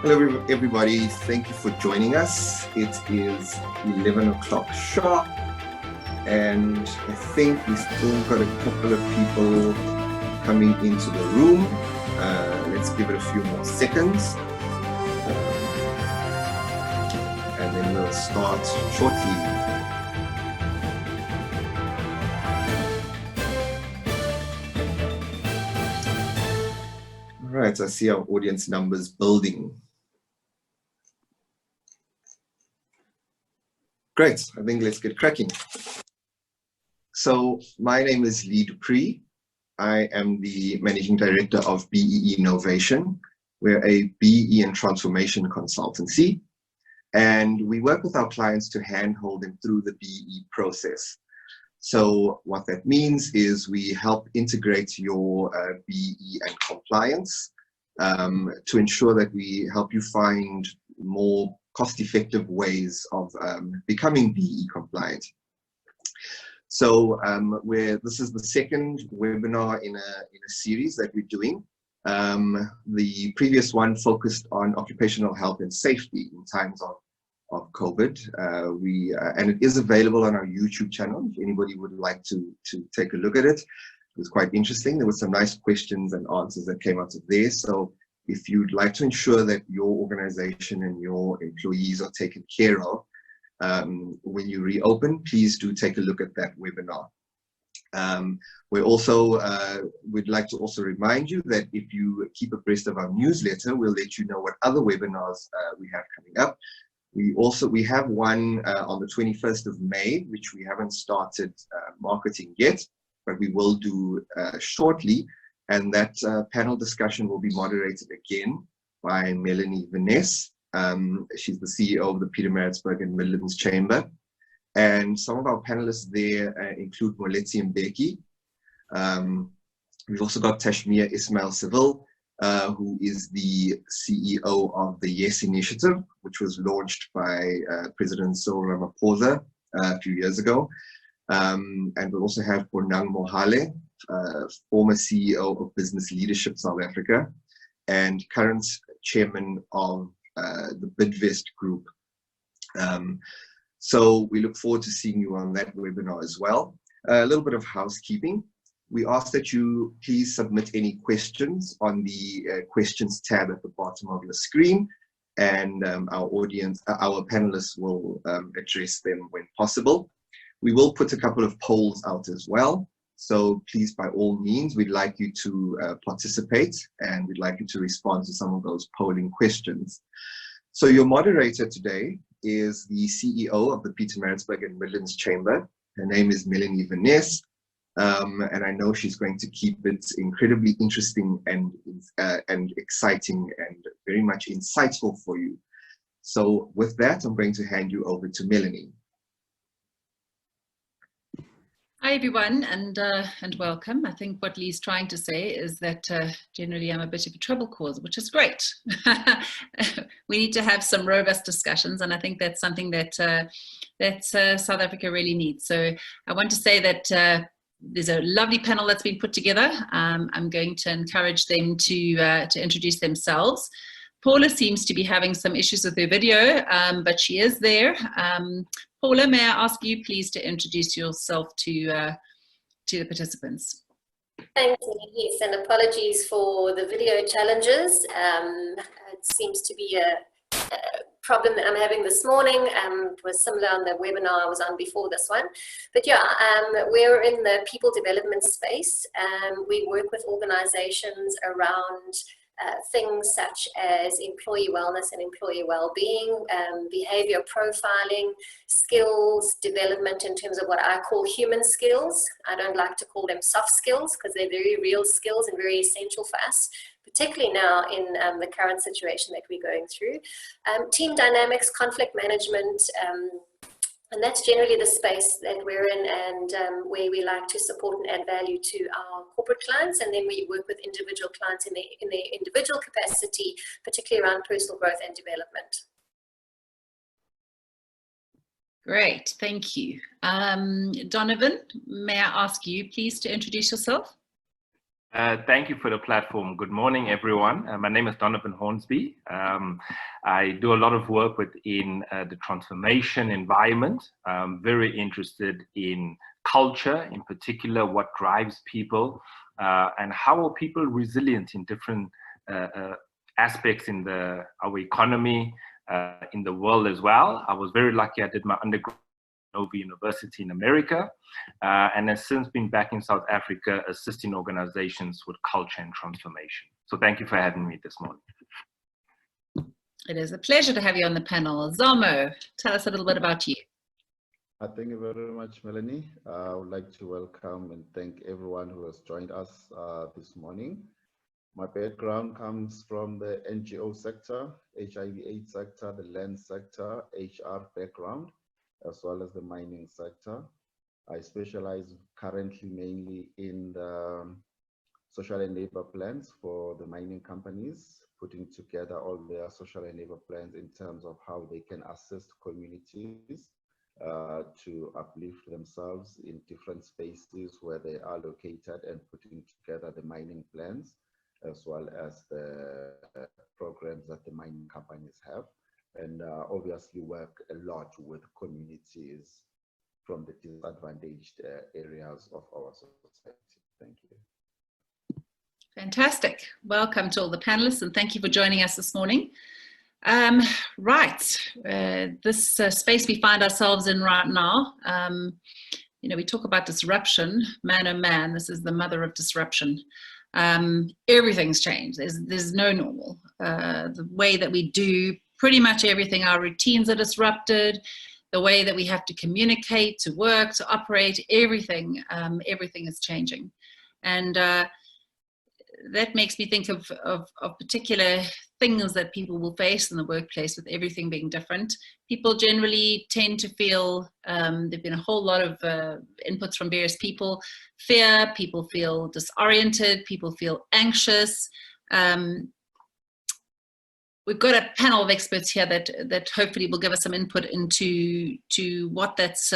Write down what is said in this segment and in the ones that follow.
Hello, everybody. Thank you for joining us. It is 11 o'clock sharp, and I think we've still got a couple of people coming into the room. Let's give it a few more seconds, and then we'll start shortly. All right, I see our audience numbers building. Great, I think let's get cracking. So my name is Lee Dupree. I am the Managing Director of b-bbee Novation. We're a BE and transformation consultancy, and we work with our clients to handhold them through the BE process. So what that means is we help integrate your BE and compliance to ensure that we help you find more cost-effective ways of becoming BE compliant. So this is the second webinar in a series that we're doing. The previous one focused on occupational health and safety in times of COVID. And it is available on our YouTube channel if anybody would like to take a look at it. It was quite interesting. There were some nice questions and answers that came out of there. So if you'd like to ensure that your organization and your employees are taken care of when you reopen, please do take a look at that webinar. We'd like to also remind you that if you keep abreast of our newsletter, we'll let you know what other webinars we have coming up. We have one on the 21st of May, which we haven't started marketing yet, but we will do shortly. And that panel discussion will be moderated again by Melanie Veness. She's the CEO of the Pietermaritzburg and Midlands Chamber. And some of our panelists there include Moletsi Mbeki. We've also got Tashmia Ismail Seville, who is the CEO of the Yes Initiative, which was launched by President Cyril Ramaphosa a few years ago. And we'll also have Bonang Mohale, former CEO of Business Leadership South Africa and current chairman of the Bidvest Group. So we look forward to seeing you on that webinar as well. A little bit of housekeeping. We ask that you please submit any questions on the questions tab at the bottom of your screen, and our panelists will address them when possible. We will put a couple of polls out as well. So please, by all means, we'd like you to participate, and we'd like you to respond to some of those polling questions. So your moderator today is the CEO of the Pietermaritzburg and Midlands Chamber. Her name is Melanie Veness, and I know she's going to keep it incredibly interesting and exciting and very much insightful for you. So with that, I'm going to hand you over to Melanie. Hi everyone, and welcome. I think what Lee's trying to say is that generally I'm a bit of a trouble causer, which is great. We need to have some robust discussions, and I think that's something that South Africa really needs. So I want to say that there's a lovely panel that's been put together. I'm going to encourage them to introduce themselves. Paula seems to be having some issues with her video, but she is there. Paula, may I ask you please to introduce yourself to the participants? Thank you. Yes, and apologies for the video challenges. It seems to be a problem that I'm having this morning. It was similar on the webinar I was on before this one. But yeah, we're in the people development space. We work with organizations around things such as employee wellness and employee well-being, behavior profiling, skills development in terms of what I call human skills. I don't like to call them soft skills because they're very real skills and very essential for us, particularly now in the current situation that we're going through. Team dynamics, conflict management, and that's generally the space that we're in, and where we like to support and add value to our corporate clients, and then we work with individual clients in their individual capacity, particularly around personal growth and development. Great, thank you. Donovan, may I ask you please to introduce yourself? Thank you for the platform. Good morning, everyone. My name is Donovan Hornsby. I do a lot of work within the transformation environment. I'm very interested in culture, in particular, what drives people, and how are people resilient in different aspects in our economy, in the world as well. I was very lucky. I did my undergrad at Nova University in America, and has since been back in South Africa assisting organizations with culture and transformation. So thank you for having me this morning. It is a pleasure to have you on the panel. Zamo, tell us a little bit about you. Thank you very much, Melanie. I would like to welcome and thank everyone who has joined us this morning. My background comes from the NGO sector, HIV/AIDS sector, the land sector, HR background, as well as the mining sector. I specialize currently mainly in the social enabler plans for the mining companies, putting together all their social enabler plans in terms of how they can assist communities to uplift themselves in different spaces where they are located, and putting together the mining plans as well as the programs that the mining companies have, and obviously work a lot with communities from the disadvantaged areas of our society. Thank you. Fantastic. Welcome to all the panelists, and thank you for joining us this morning. This space we find ourselves in right now, you know, we talk about disruption, man oh man, this is the mother of disruption. Everything's changed. There's no normal. The way that we do pretty much everything, our routines are disrupted. The way that we have to communicate, to work, to operate, everything is changing. And that makes me think of particular things that people will face in the workplace with everything being different. People generally tend to feel, there've been a whole lot of inputs from various people, fear, people feel disoriented, people feel anxious. We've got a panel of experts here that hopefully will give us some input into what that's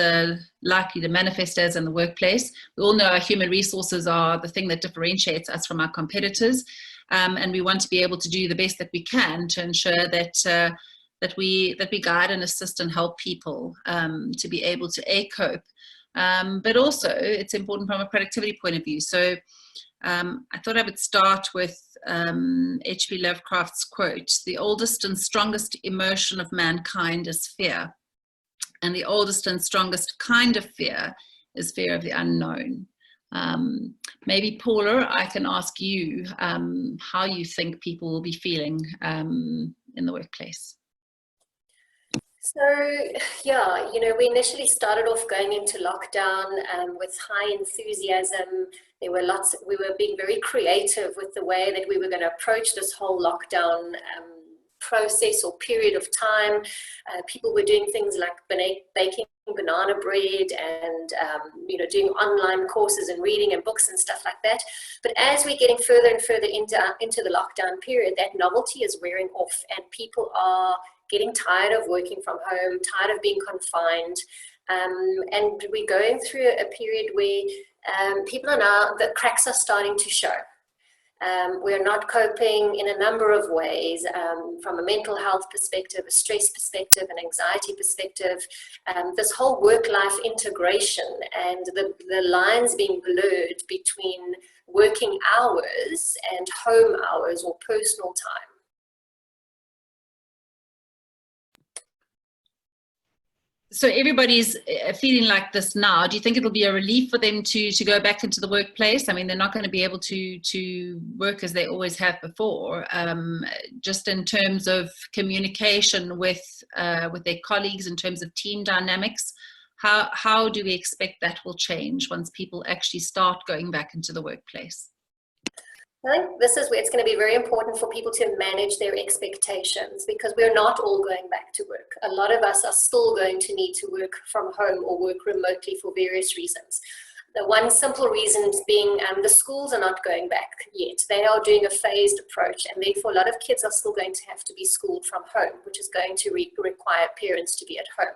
likely to manifest as in the workplace. We all know our human resources are the thing that differentiates us from our competitors, and we want to be able to do the best that we can to ensure that that we guide and assist and help people to be able to cope. But also, it's important from a productivity point of view. So I thought I would start with H.P. Lovecraft's quote, "The oldest and strongest emotion of mankind is fear, and the oldest and strongest kind of fear is fear of the unknown." Maybe Paula, I can ask you how you think people will be feeling in the workplace. So, yeah, you know, we initially started off going into lockdown with high enthusiasm. We were being very creative with the way that we were going to approach this whole lockdown process or period of time. People were doing things like baking banana bread and, you know, doing online courses and reading and books and stuff like that. But as we're getting further and further into the lockdown period, that novelty is wearing off, and people are getting tired of working from home, tired of being confined. And we're going through a period where people are now, the cracks are starting to show. We're not coping in a number of ways, from a mental health perspective, a stress perspective, an anxiety perspective, this whole work-life integration and the lines being blurred between working hours and home hours or personal time. So everybody's feeling like this now. Do you think it'll be a relief for them to go back into the workplace? I mean, they're not going to be able to work as they always have before. Just in terms of communication with their colleagues, in terms of team dynamics, how do we expect that will change once people actually start going back into the workplace? I think this is where it's going to be very important for people to manage their expectations, because we're not all going back to work. A lot of us are still going to need to work from home or work remotely for various reasons. The one simple reason being the schools are not going back yet. They are doing a phased approach, and therefore a lot of kids are still going to have to be schooled from home, which is going to require parents to be at home.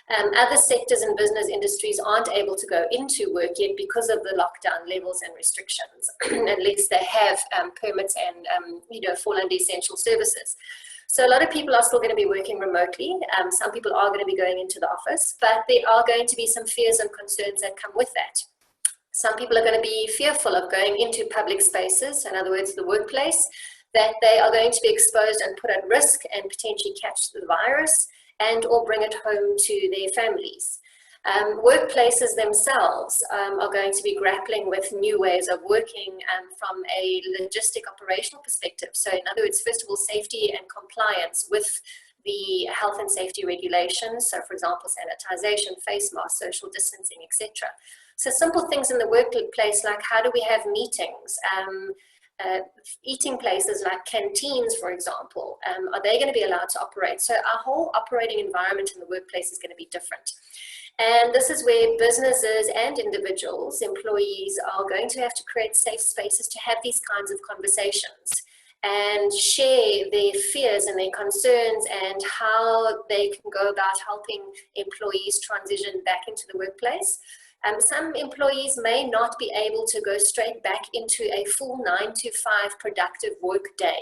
Other sectors and business industries aren't able to go into work yet because of the lockdown levels and restrictions, unless they have permits and fall under essential services. So a lot of people are still going to be working remotely. Some people are going to be going into the office, but there are going to be some fears and concerns that come with that. Some people are going to be fearful of going into public spaces, in other words, the workplace, that they are going to be exposed and put at risk and potentially catch the virus and or bring it home to their families. Workplaces themselves are going to be grappling with new ways of working from a logistic operational perspective. So in other words, first of all, safety and compliance with the health and safety regulations. So for example, sanitization, face masks, social distancing, etc. So simple things in the workplace, like how do we have meetings? Eating places like canteens, for example, are they going to be allowed to operate? So our whole operating environment in the workplace is going to be different. And this is where businesses and individuals, employees, are going to have to create safe spaces to have these kinds of conversations and share their fears and their concerns and how they can go about helping employees transition back into the workplace. Some employees may not be able to go straight back into a full 9-to-5 productive work day.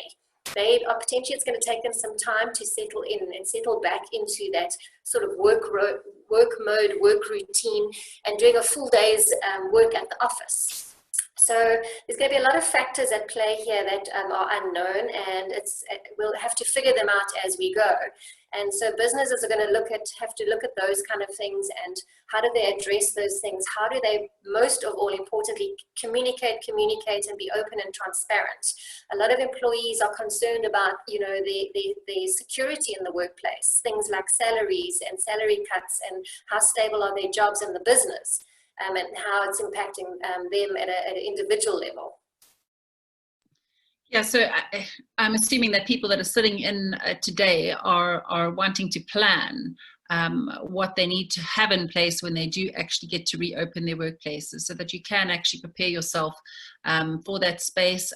Potentially it's going to take them some time to settle in and settle back into that sort of work mode, work routine, and doing a full day's work at the office. So there's going to be a lot of factors at play here that are unknown, and we'll have to figure them out as we go. And so businesses are going to have to look at those kind of things, and how do they address those things? How do they, most of all importantly, communicate and be open and transparent? A lot of employees are concerned about, the security in the workplace, things like salaries and salary cuts, and how stable are their jobs in the business. And how it's impacting them at an individual level. Yeah, so I'm assuming that people that are sitting in today are wanting to plan what they need to have in place when they do actually get to reopen their workplaces, so that you can actually prepare yourself for that space,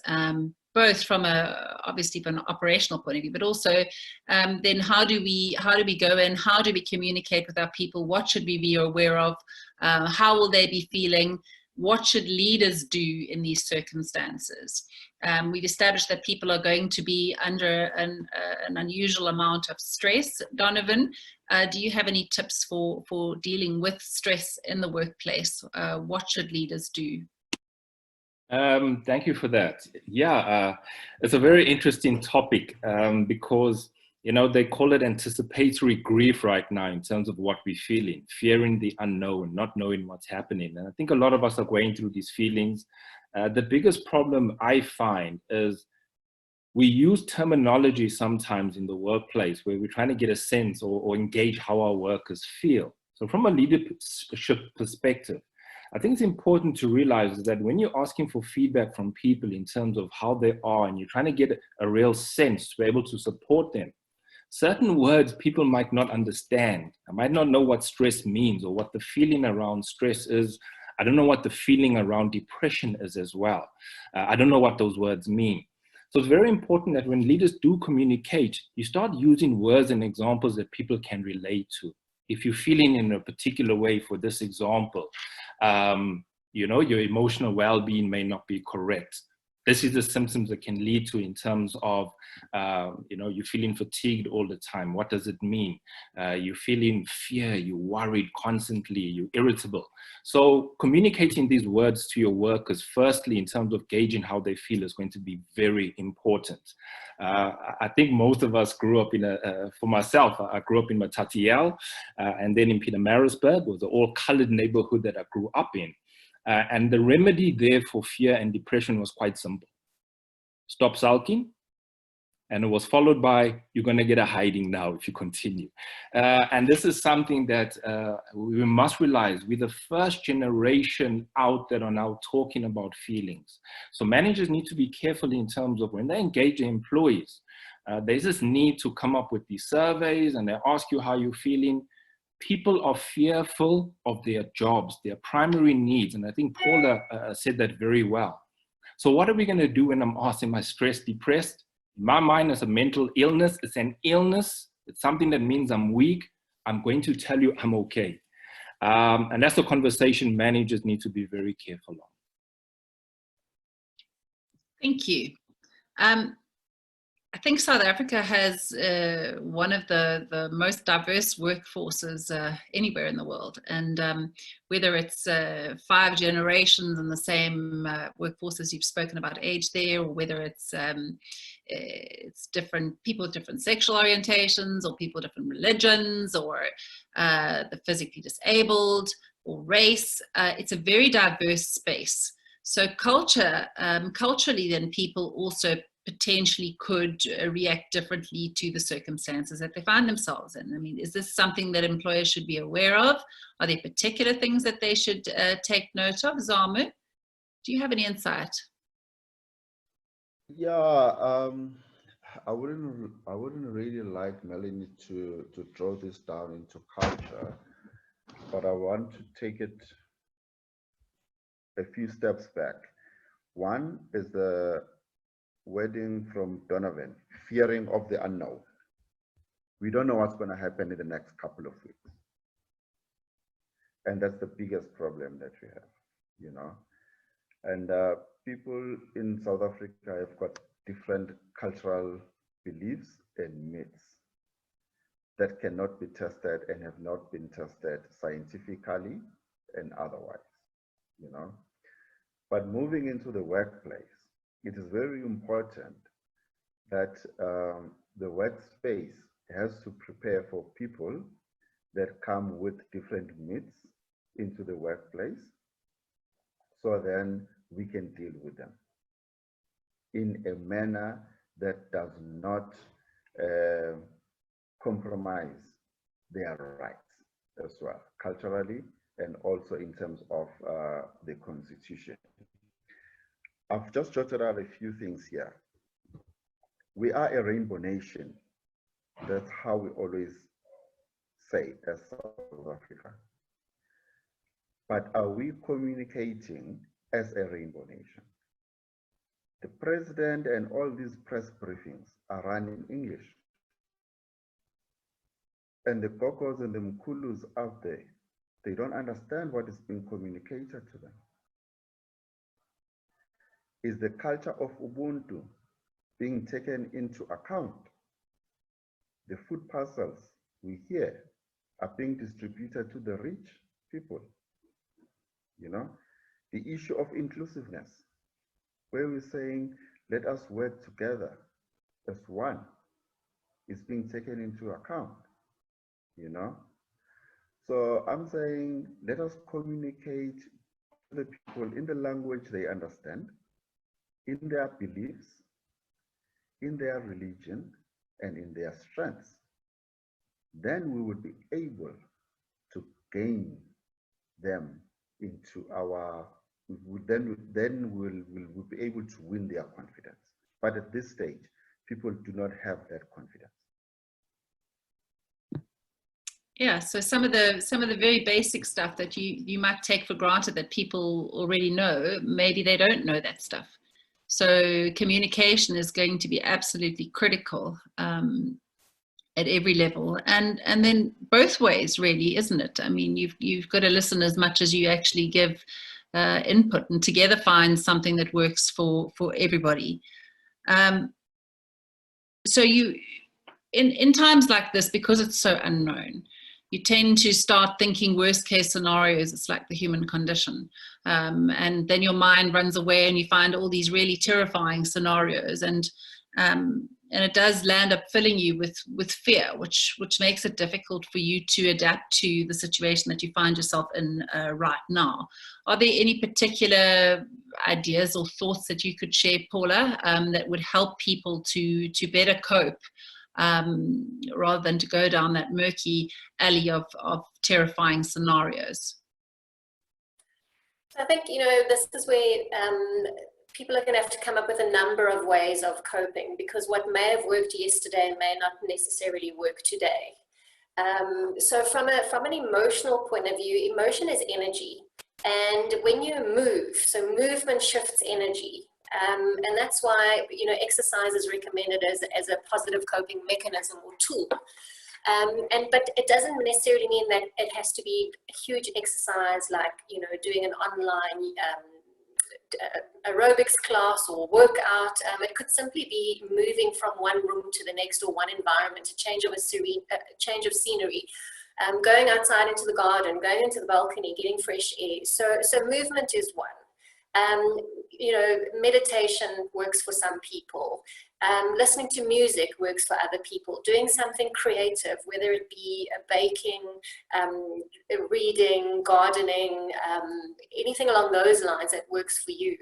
both from obviously from an operational point of view, but also then how do we go in, how do we communicate with our people, what should we be aware of, how will they be feeling, what should leaders do in these circumstances. We've established that people are going to be under an unusual amount of stress. Donovan, do you have any tips for dealing with stress in the workplace? What should leaders do? Thank you for that. Yeah, it's a very interesting topic because, they call it anticipatory grief right now in terms of what we're feeling, fearing the unknown, not knowing what's happening. And I think a lot of us are going through these feelings. The biggest problem I find is we use terminology sometimes in the workplace where we're trying to get a sense or engage how our workers feel. So from a leadership perspective, I think it's important to realize that when you're asking for feedback from people in terms of how they are, and you're trying to get a real sense to be able to support them, certain words people might not understand. I might not know what stress means or what the feeling around stress is. I don't know what the feeling around depression is as well. I don't know what those words mean. So it's very important that when leaders do communicate, you start using words and examples that people can relate to. If you're feeling in a particular way, for this example, your emotional well-being may not be correct. This is the symptoms that can lead to in terms of, you're feeling fatigued all the time. What does it mean? You're feeling fear, you're worried constantly, you're irritable. So communicating these words to your workers, firstly, in terms of gauging how they feel, is going to be very important. I think most of us grew up for myself, I grew up in Matatiele, and then in Pietermaritzburg was the all-colored neighborhood that I grew up in. And the remedy there for fear and depression was quite simple. Stop sulking. And it was followed by, you're going to get a hiding now if you continue. And this is something that we must realize. We're the first generation out that are now talking about feelings. So managers need to be careful in terms of when they engage their employees. There's this need to come up with these surveys and they ask you how you're feeling. People are fearful of their jobs, their primary needs. And I think Paula said that very well. So what are we going to do when I'm asked, am I stressed, depressed? In my mind, it's a mental illness. It's an illness. It's something that means I'm weak. I'm going to tell you I'm okay. And that's the conversation managers need to be very careful on. Thank you. I think South Africa has one of the most diverse workforces anywhere in the world. And whether it's 5 generations in the same workforce as you've spoken about age there, or whether it's different people with different sexual orientations, or people with different religions, or the physically disabled, or race, it's a very diverse space. So culturally then people also potentially could react differently to the circumstances that they find themselves in. I mean, is this something that employers should be aware of? Are there particular things that they should take note of? Zamo, do you have any insight? Yeah, I wouldn't really like Melanie to draw this down into culture, but I want to take it a few steps back. One is the wording from Donovan, fearing of the unknown. We don't know what's going to happen in the next couple of weeks. And that's the biggest problem that we have, you know. And people in South Africa have got different cultural beliefs and myths that cannot be tested and have not been tested scientifically and otherwise, you know. But moving into the workplace, it is very important that the workspace has to prepare for people that come with different myths into the workplace, so then we can deal with them in a manner that does not compromise their rights as well, culturally, and also in terms of the Constitution. I've just jotted out a few things here. We are a rainbow nation. That's how we always say as South Africa. But are we communicating as a rainbow nation? The president and all these press briefings are run in English. And the Gogos and the Mkulus out there, they don't understand what is being communicated to them. Is the culture of Ubuntu being taken into account? The food parcels we hear are being distributed to the rich people. You know, the issue of inclusiveness, where we're saying, let us work together as one, is being taken into account, you know? So I'm saying, let us communicate to the people in the language they understand, in their beliefs, in their religion, and in their strengths. Then we would be able to gain them into our, then we'll be able to win their confidence. But at this stage, people do not have that confidence. Yeah, so some of the very basic stuff that you might take for granted that people already know, maybe they don't know that stuff. So communication is going to be absolutely critical at every level, and then both ways, really, isn't it? I mean, you've got to listen as much as you actually give input, and together find something that works for everybody. So you, in times like this, because it's so unknown, you tend to start thinking worst case scenarios. It's like the human condition. And then your mind runs away and you find all these really terrifying scenarios. And it does land up filling you with fear, which makes it difficult for you to adapt to the situation that you find yourself in right now. Are there any particular ideas or thoughts that you could share, Paula, that would help people to better cope? Rather than to go down that murky alley of terrifying scenarios? I think, you know, this is where people are going to have to come up with a number of ways of coping, because what may have worked yesterday may not necessarily work today. So from an emotional point of view, emotion is energy. And when you move, so movement shifts energy. And that's why, you know, exercise is recommended as a positive coping mechanism or tool. But it doesn't necessarily mean that it has to be a huge exercise like, you know, doing an online aerobics class or workout. It could simply be moving from one room to the next or one environment, a change of scenery, going outside into the garden, going into the balcony, getting fresh air. So movement is one. You know, meditation works for some people. Listening to music works for other people. Doing something creative, whether it be baking, reading, gardening, anything along those lines that works for you.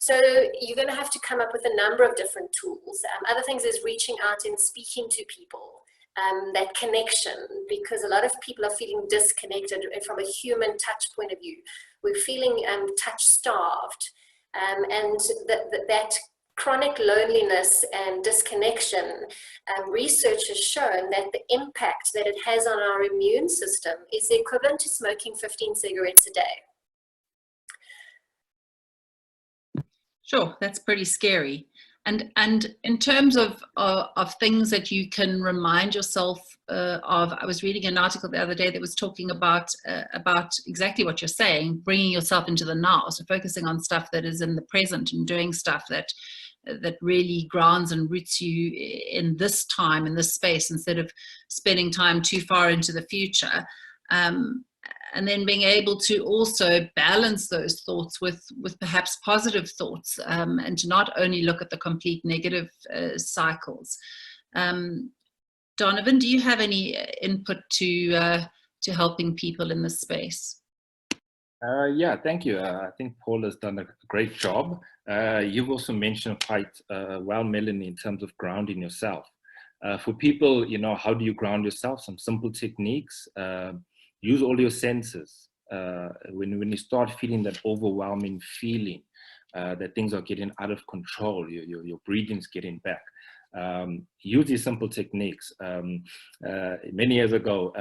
So you're going to have to come up with a number of different tools. Other things is reaching out and speaking to people. That connection, because a lot of people are feeling disconnected from a human touch point of view. We're feeling touch starved, and that chronic loneliness and disconnection, research has shown that the impact that it has on our immune system is the equivalent to smoking 15 cigarettes a day. Sure, that's pretty scary. And in terms of things that you can remind yourself of, I was reading an article the other day that was talking about exactly what you're saying, bringing yourself into the now, so focusing on stuff that is in the present and doing stuff that really grounds and roots you in this time, in this space, instead of spending time too far into the future. And then being able to also balance those thoughts with perhaps positive thoughts, and to not only look at the complete negative cycles. Donovan, do you have any input to helping people in this space? Yeah, thank you. I think Paula's done a great job. You've also mentioned quite well, Melanie, in terms of grounding yourself. For people, you know, how do you ground yourself? Some simple techniques. Use all your senses. When you start feeling that overwhelming feeling that things are getting out of control, your breathing's getting back. Use these simple techniques. Many years ago,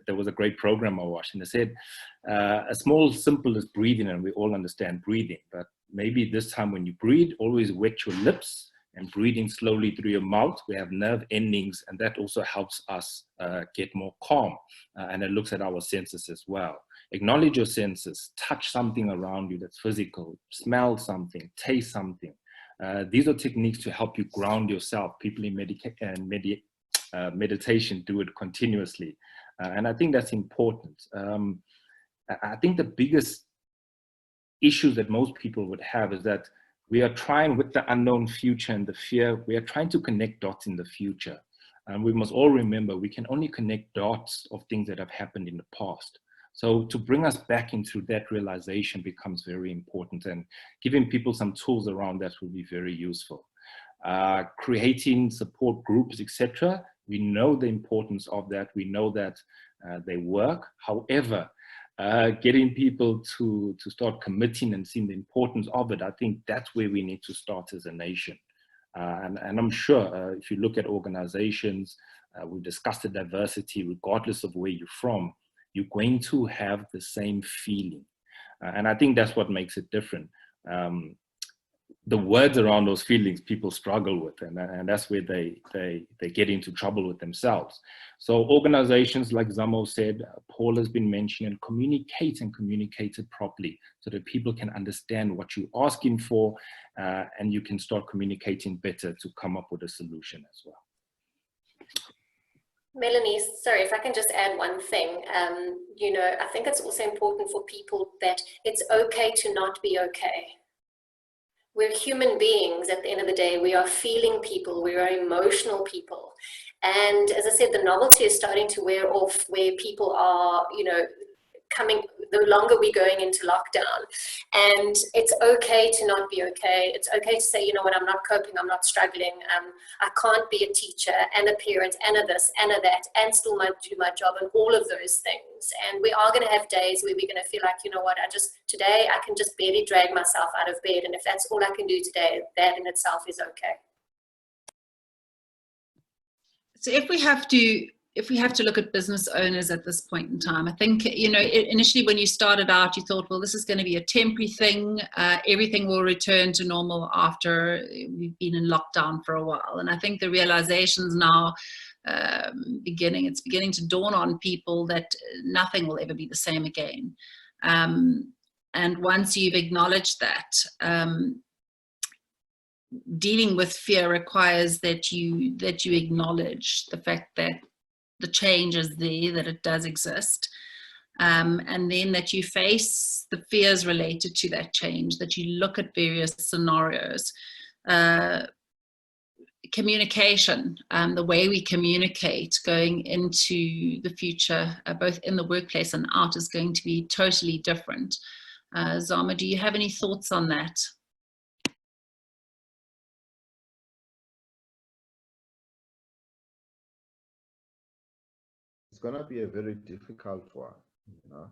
there was a great program I watched, and they said, as small, simple as breathing, and we all understand breathing, but maybe this time when you breathe, always wet your lips and breathing slowly through your mouth. We have nerve endings, and that also helps us get more calm. And it looks at our senses as well. Acknowledge your senses, touch something around you that's physical, smell something, taste something. These are techniques to help you ground yourself. People in meditation do it continuously. And I think that's important. I think the biggest issue that most people would have is that we are trying, with the unknown future and the fear, we are trying to connect dots in the future. And we must all remember, we can only connect dots of things that have happened in the past. So to bring us back into that realization becomes very important, and giving people some tools around that will be very useful. Creating support groups, etc. We know the importance of that. We know that they work. However, getting people to start committing and seeing the importance of it, I think that's where we need to start as a nation. And I'm sure if you look at organizations, we discussed the diversity, regardless of where you're from, you're going to have the same feeling. And I think that's what makes it different. The words around those feelings people struggle with, and that's where they get into trouble with themselves. So organizations, like Zamo said, Paula's been mentioning, communicate it properly so that people can understand what you're asking for, and you can start communicating better to come up with a solution as well. Melanie, sorry, if I can just add one thing. You know, I think it's also important for people that it's okay to not be okay. We're human beings at the end of the day. We are feeling people, we are emotional people. And as I said, the novelty is starting to wear off, where people are, you know, coming, the longer we're going into lockdown. And it's okay to not be okay. It's okay to say, you know what, I'm not coping, I'm not struggling. I can't be a teacher and a parent and a this and a that and still do my job and all of those things. And we are going to have days where we're going to feel like, you know what, today I can just barely drag myself out of bed. And if that's all I can do today, that in itself is okay. So if we have to look at business owners at this point in time, I think, you know, initially when you started out, you thought, well, this is going to be a temporary thing. Everything will return to normal after we've been in lockdown for a while. And I think the realizations now beginning. It's beginning to dawn on people that nothing will ever be the same again. And once you've acknowledged that, dealing with fear requires that you acknowledge the fact that the change is there, that it does exist, and then that you face the fears related to that change, that you look at various scenarios. Communication, the way we communicate going into the future, both in the workplace and out, is going to be totally different. Zamo, do you have any thoughts on that? It's going to be a very difficult one, you know.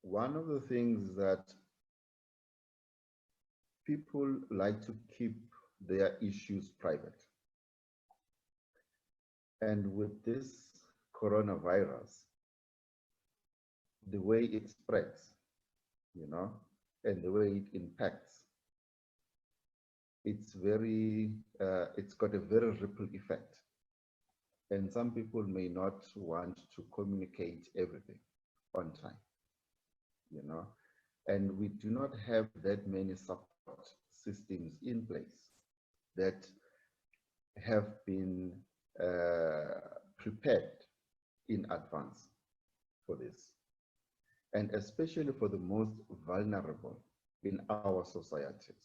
One of the things that people like to keep their issues private. And with this coronavirus, the way it spreads, you know, and the way it impacts, it's got a very ripple effect. And some people may not want to communicate everything on time, you know, and we do not have that many support systems in place that have been prepared in advance for this, and especially for the most vulnerable in our societies.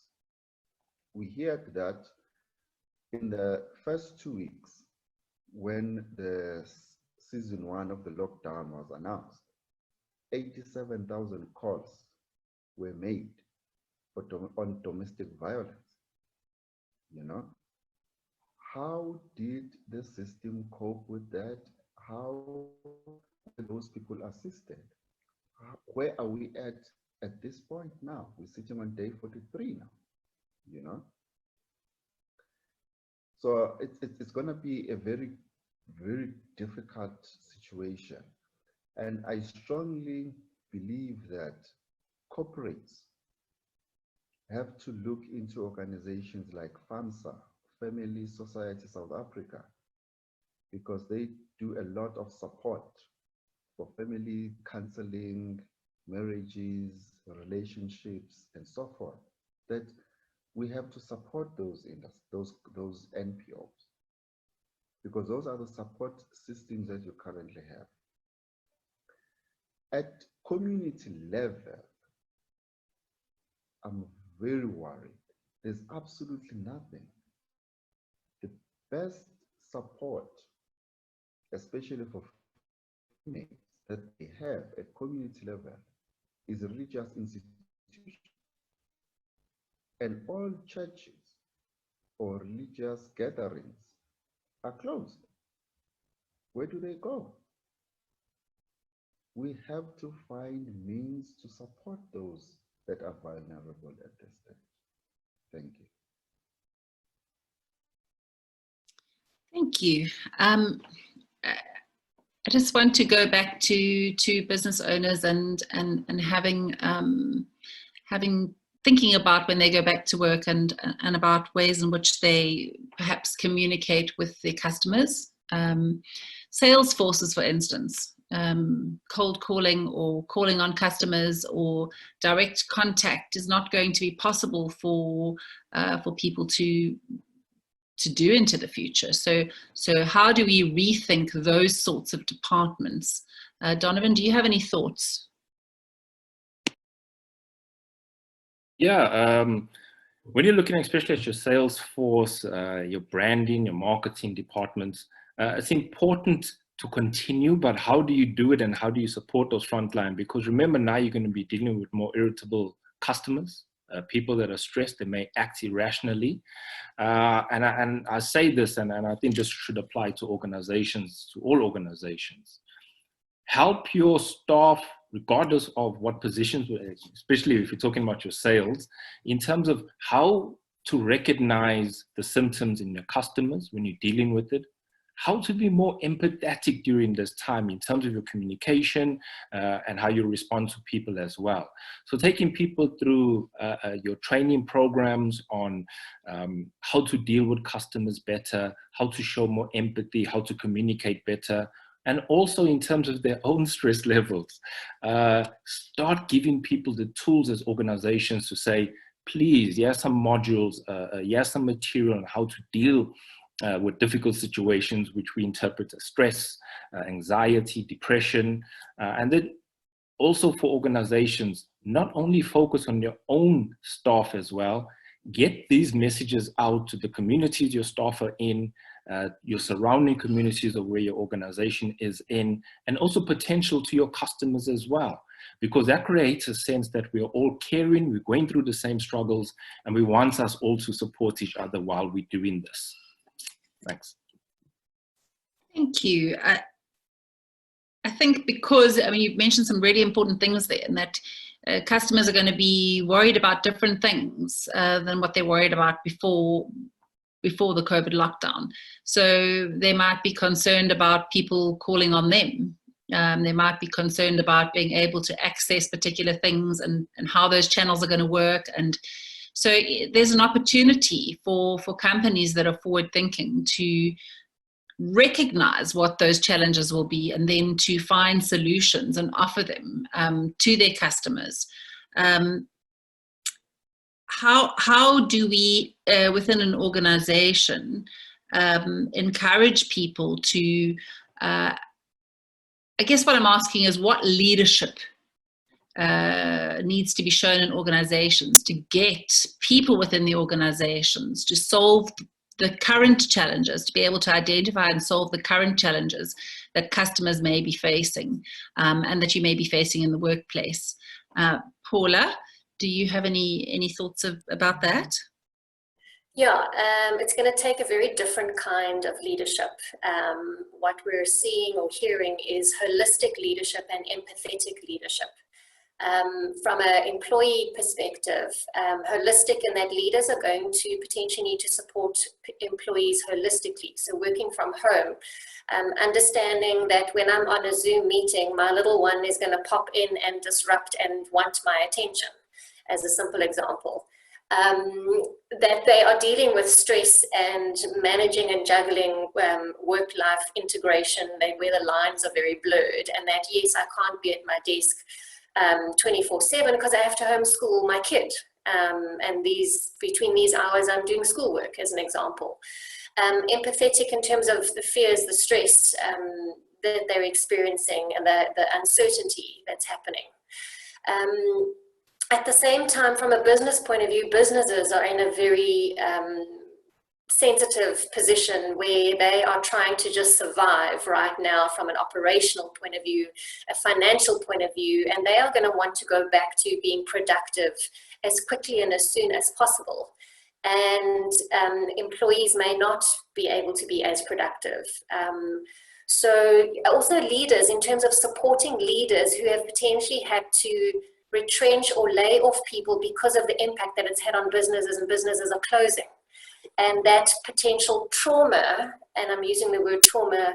We hear that in the first 2 weeks, when the season 1 of the lockdown was announced, 87,000 calls were made on domestic violence. You know, how did the system cope with that? How are those people assisted? Where are we at this point now? We're sitting on day 43 now, you know? So it's going to be a very, very difficult situation. And I strongly believe that corporates have to look into organizations like FAMSA, Family Society South Africa, because they do a lot of support for family counseling, marriages, relationships, and so forth. That we have to support those NPOs, because those are the support systems that you currently have. At community level, I'm very worried. There's absolutely nothing. The best support, especially for females, that they have at community level is religious institutions. And all churches or religious gatherings are closed. Where do they go? We have to find means to support those that are vulnerable at this stage. Thank you. Thank you. I just want to go back to business owners and having thinking about when they go back to work and about ways in which they perhaps communicate with their customers. Sales forces, for instance, cold calling or calling on customers or direct contact is not going to be possible for people to do into the future. So how do we rethink those sorts of departments? Donovan, do you have any thoughts? Yeah, when you're looking especially at your sales force, your branding, your marketing departments, it's important to continue, but how do you do it and how do you support those frontline? Because remember, now you're going to be dealing with more irritable customers, people that are stressed, they may act irrationally. And I say this, and I think this should apply to organizations, to all organizations. Help your staff, regardless of what positions, especially if you're talking about your sales, in terms of how to recognize the symptoms in your customers when you're dealing with it, how to be more empathetic during this time in terms of your communication and how you respond to people as well. So taking people through your training programs on how to deal with customers better, how to show more empathy, how to communicate better, and also in terms of their own stress levels. Start giving people the tools as organizations to say, please, here's some modules, here's some material on how to deal with difficult situations, which we interpret as stress, anxiety, depression, and then also for organizations, not only focus on your own staff as well, get these messages out to the communities your staff are in, your surrounding communities of where your organization is in, and also potential to your customers as well, because that creates a sense that we are all caring, we're going through the same struggles, and we want us all to support each other while we're doing this. Thanks. Thank you. I think because, I mean, you've mentioned some really important things there, and that customers are going to be worried about different things than what they're worried about before the COVID lockdown. So they might be concerned about people calling on them. They might be concerned about being able to access particular things and how those channels are going to work. And so there's an opportunity for companies that are forward thinking to recognize what those challenges will be, and then to find solutions and offer them to their customers. How do we, within an organization, encourage people to, I guess what I'm asking is, what leadership needs to be shown in organizations to get people within the organizations to solve the current challenges, to be able to identify and solve the current challenges that customers may be facing and that you may be facing in the workplace. Paula, do you have any thoughts about that? Yeah, it's going to take a very different kind of leadership. What we're seeing or hearing is holistic leadership and empathetic leadership. From an employee perspective, holistic in that leaders are going to potentially need to support employees holistically. So working from home, understanding that when I'm on a Zoom meeting, my little one is going to pop in and disrupt and want my attention, as a simple example. That they are dealing with stress and managing and juggling work-life integration, where the lines are very blurred, and that, yes, I can't be at my desk 24/7 because I have to homeschool my kid, and between these hours I'm doing schoolwork, as an example. Empathetic in terms of the fears, the stress that they're experiencing, and the uncertainty that's happening. At the same time, from a business point of view, businesses are in a very sensitive position where they are trying to just survive right now from an operational point of view, a financial point of view, and they are going to want to go back to being productive as quickly and as soon as possible. And employees may not be able to be as productive. So also leaders, in terms of supporting leaders who have potentially had to retrench or lay off people because of the impact that it's had on businesses, and businesses are closing. And that potential trauma, and I'm using the word trauma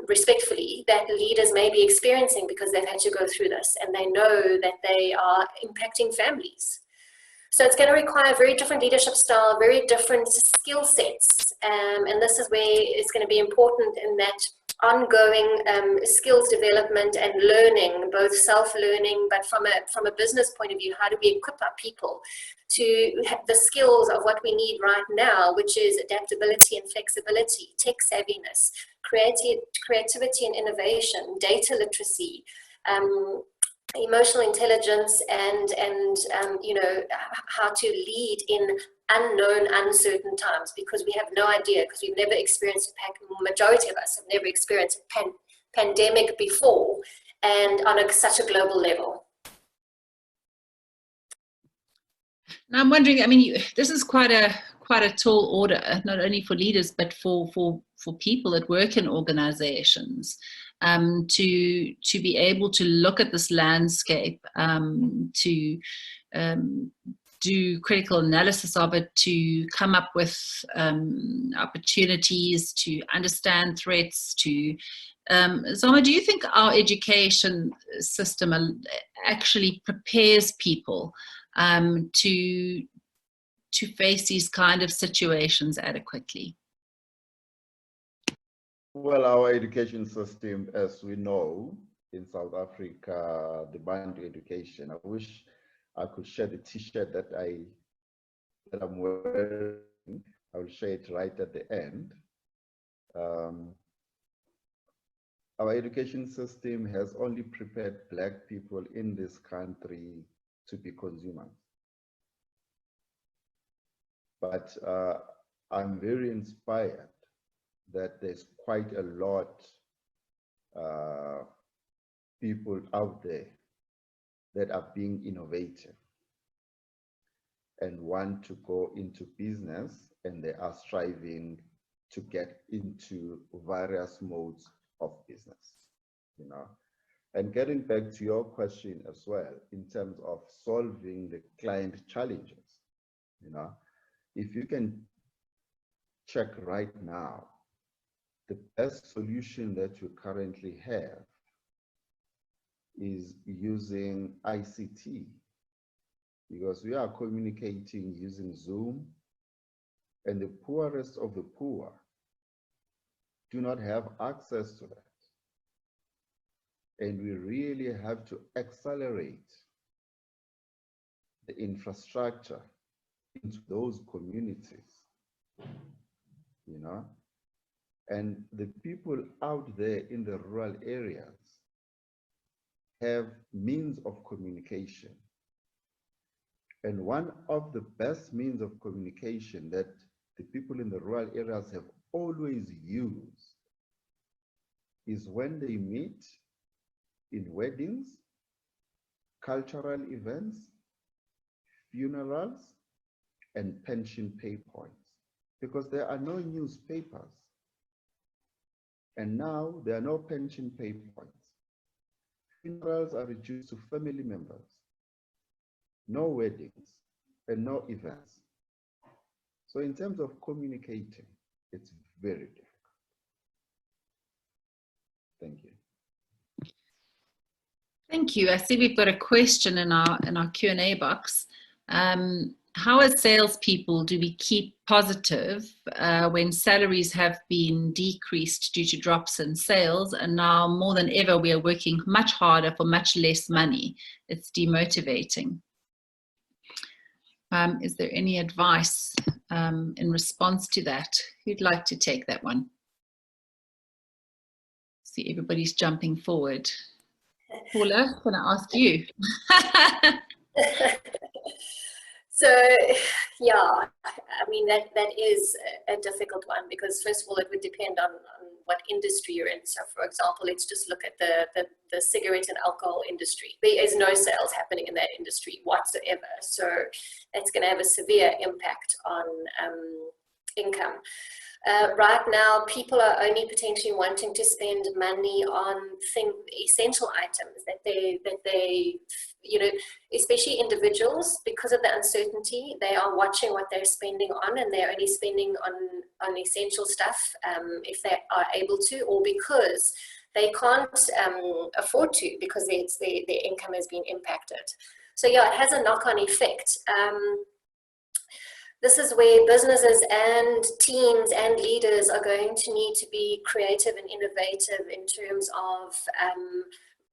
respectfully, that leaders may be experiencing because they've had to go through this, and they know that they are impacting families. So it's going to require a very different leadership style, very different skill sets. And this is where it's going to be important in that ongoing skills development and learning, both self-learning, but from a business point of view, how do we equip our people to have the skills of what we need right now, which is adaptability and flexibility, tech savviness, creativity and innovation, data literacy, emotional intelligence, and you know, how to lead in unknown, uncertain times, because we have no idea, because we've never experienced, majority of us have never experienced a pandemic before, and on such a global level. Now I'm wondering, I mean, this is quite a tall order, not only for leaders, but for people that work in organizations, to be able to look at this landscape, to do critical analysis of it, to come up with opportunities, to understand threats, to Zamo, do you think our education system actually prepares people to face these kind of situations adequately? Well, our education system, as we know, in South Africa, the Bantu education. I wish I could share the T-shirt that I'm wearing. I will share it right at the end. Our education system has only prepared Black people in this country to be consumers. But I'm very inspired that there's quite a lot people out there that are being innovative and want to go into business, and they are striving to get into various modes of business, you know. And getting back to your question as well, in terms of solving the client challenges, you know, if you can check right now, the best solution that you currently have is using ICT, because we are communicating using Zoom, and the poorest of the poor do not have access to that. And we really have to accelerate the infrastructure into those communities, you know. And the people out there in the rural areas have means of communication. And one of the best means of communication that the people in the rural areas have always used is when they meet in weddings, cultural events, funerals, and pension pay points, because there are no newspapers. And now there are no pension pay points. Funerals are reduced to family members, no weddings, and no events. So in terms of communicating, it's very difficult. Thank you. Thank you. I see we've got a question in our Q&A box. How as salespeople do we keep positive when salaries have been decreased due to drops in sales, and now more than ever we are working much harder for much less money? It's demotivating. Is there any advice in response to that? Who'd like to take that one? See, everybody's jumping forward. Paula, can I ask you? So, yeah, I mean, that is a difficult one, because first of all, it would depend on what industry you're in. So for example, let's just look at the cigarette and alcohol industry. There is no sales happening in that industry whatsoever. So it's going to have a severe impact on income. Right now, people are only potentially wanting to spend money on essential items that they, you know, especially individuals, because of the uncertainty, they are watching what they're spending on, and they're only spending on essential stuff if they are able to, or because they can't afford to, because their income has been impacted. So yeah, it has a knock-on effect. This is where businesses and teams and leaders are going to need to be creative and innovative in terms of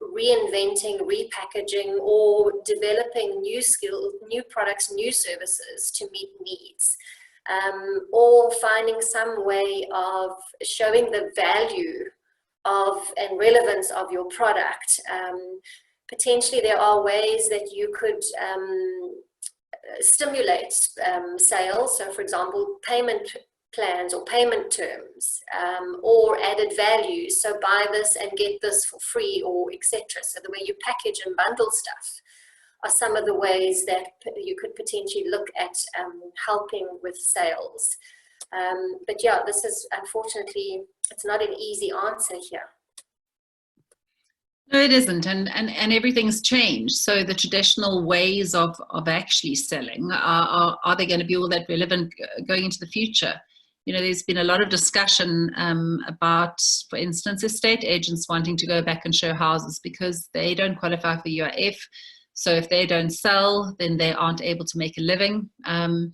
reinventing, repackaging, or developing new skills, new products, new services to meet needs, or finding some way of showing the value of and relevance of your product. Potentially there are ways that you could stimulate sales. So for example, payment plans or payment terms, or added value. So buy this and get this for free, or etc. So the way you package and bundle stuff are some of the ways that you could potentially look at helping with sales. But yeah, this is unfortunately, it's not an easy answer here. No, it isn't, and everything's changed. So the traditional ways of actually selling are they going to be all that relevant going into the future? You know, there's been a lot of discussion about, for instance, estate agents wanting to go back and show houses because they don't qualify for UIF. So if they don't sell, then they aren't able to make a living. And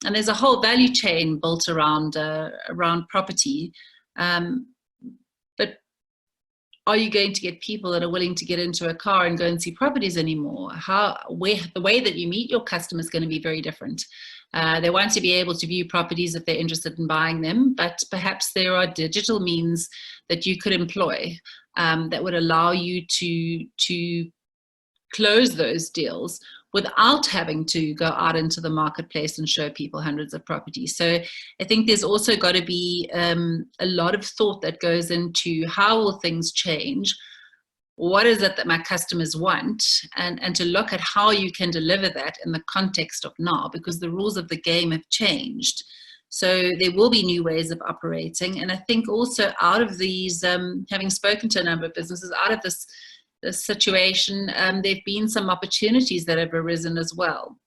there's a whole value chain built around property. But are you going to get people that are willing to get into a car and go and see properties anymore? The way that you meet your customer is going to be very different. They want to be able to view properties if they're interested in buying them, but perhaps there are digital means that you could employ that would allow you to close those deals without having to go out into the marketplace and show people hundreds of properties. So I think there's also got to be a lot of thought that goes into how will things change, what is it that my customers want, and to look at how you can deliver that in the context of now, because the rules of the game have changed. So there will be new ways of operating. And I think also out of these, having spoken to a number of businesses, out of this situation, there have been some opportunities that have arisen as well,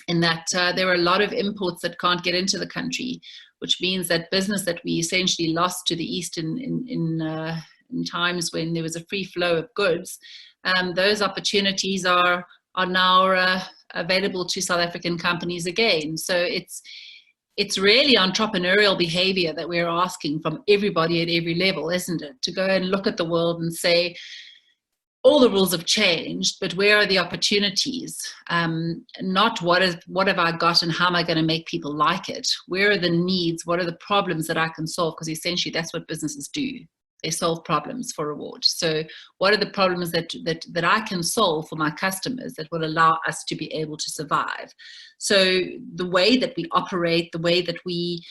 in that there are a lot of imports that can't get into the country, which means that business that we essentially lost to the East in times when there was a free flow of goods, those opportunities are now available to South African companies again. So it's really entrepreneurial behavior that we're asking from everybody at every level, isn't it? To go and look at the world and say, all the rules have changed, but where are the opportunities? Not what have I got and how am I going to make people like it? Where are the needs? What are the problems that I can solve? Because essentially that's what businesses do. They solve problems for reward. So what are the problems that I can solve for my customers that will allow us to be able to survive? So the way that we operate, the way that we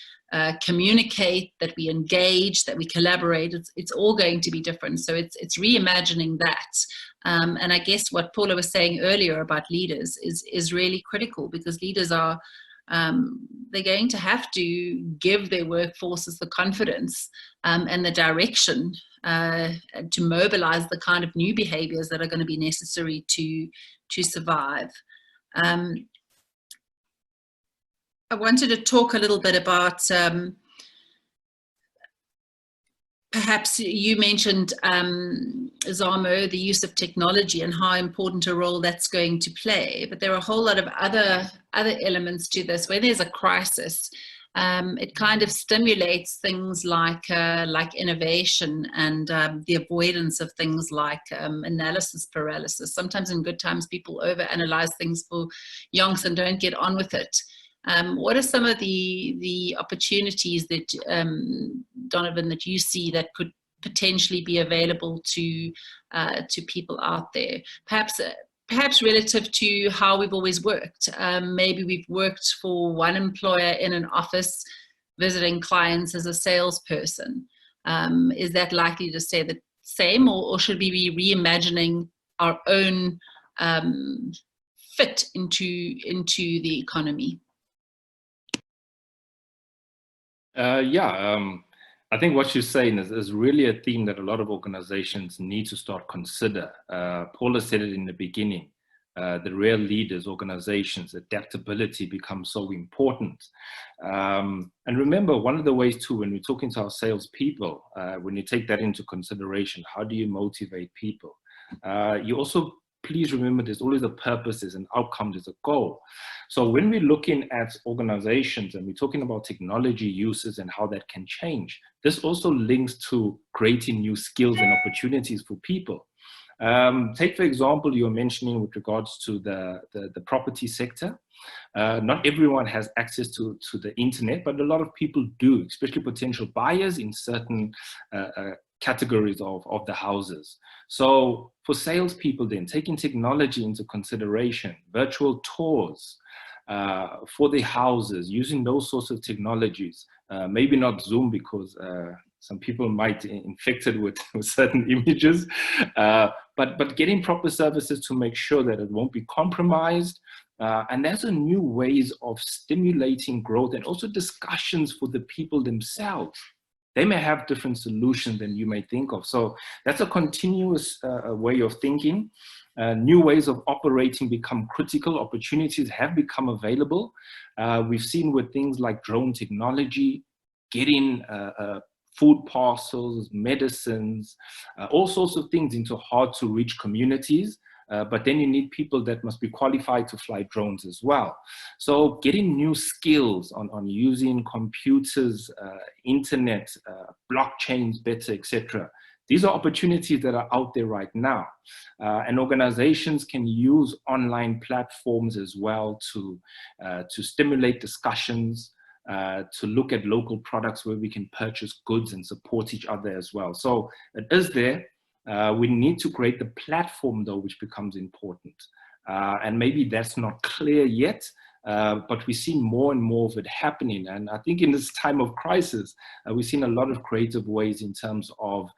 communicate, that we engage, that we collaborate, it's all going to be different. So it's reimagining that. And I guess what Paula was saying earlier about leaders is really critical, because leaders are, they're going to have to give their workforces the confidence and the direction to mobilize the kind of new behaviors that are going to be necessary to survive. I wanted to talk a little bit about, perhaps you mentioned, Zamo, the use of technology and how important a role that's going to play. But there are a whole lot of other elements to this. When there's a crisis, it kind of stimulates things like innovation and the avoidance of things like analysis paralysis. Sometimes in good times, people overanalyze things for yonks and don't get on with it. What are some of the opportunities that, Donovan, that you see that could potentially be available to people out there? Perhaps relative to how we've always worked. Maybe we've worked for one employer in an office, visiting clients as a salesperson. Is that likely to stay the same, or should we be reimagining our own fit into the economy? I think what you're saying is really a theme that a lot of organizations need to start consider. Paula said it in the beginning, the real leaders, organizations, adaptability becomes so important. And remember, one of the ways too, when we're talking to our salespeople, when you take that into consideration, how do you motivate people? You also, please remember, there's always a purpose, there's an outcome, there's a goal. So when we're looking at organizations and we're talking about technology uses and how that can change, this also links to creating new skills and opportunities for people. Take, for example, you're mentioning with regards to the property sector. Not everyone has access to the internet, but a lot of people do, especially potential buyers in certain categories of the houses. So for salespeople then, taking technology into consideration, virtual tours for the houses, using those sorts of technologies, maybe not Zoom because some people might be infected with certain images, but getting proper services to make sure that it won't be compromised. And there's a new ways of stimulating growth and also discussions for the people themselves. they may have different solutions than you may think of. So that's a continuous way of thinking. New ways of operating become critical. Opportunities have become available. We've seen with things like drone technology, getting food parcels, medicines, all sorts of things into hard to reach communities. But then you need people that must be qualified to fly drones as well. So getting new skills on using computers, internet, blockchains better, etc. These are opportunities that are out there right now. And organizations can use online platforms as well to stimulate discussions, to look at local products where we can purchase goods and support each other as well. So it is there. We need to create the platform though, which becomes important. And maybe that's not clear yet, but we see more and more of it happening. And I think in this time of crisis, we've seen a lot of creative ways in terms of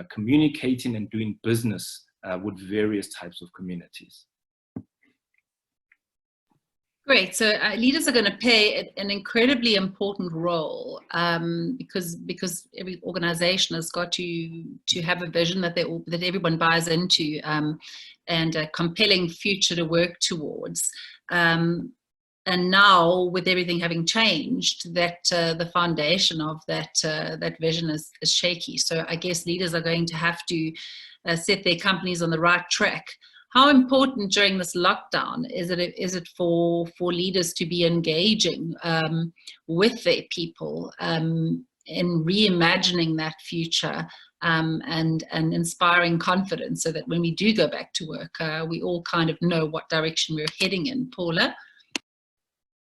communicating and doing business with various types of communities. Great. So leaders are going to play an incredibly important role because every organization has got to have a vision that everyone buys into, and a compelling future to work towards. And now, with everything having changed, that the foundation of that vision is shaky. So I guess leaders are going to have to set their companies on the right track. How important during this lockdown is it for leaders to be engaging with their people in reimagining that future and inspiring confidence, so that when we do go back to work, we all kind of know what direction we're heading in? Paula?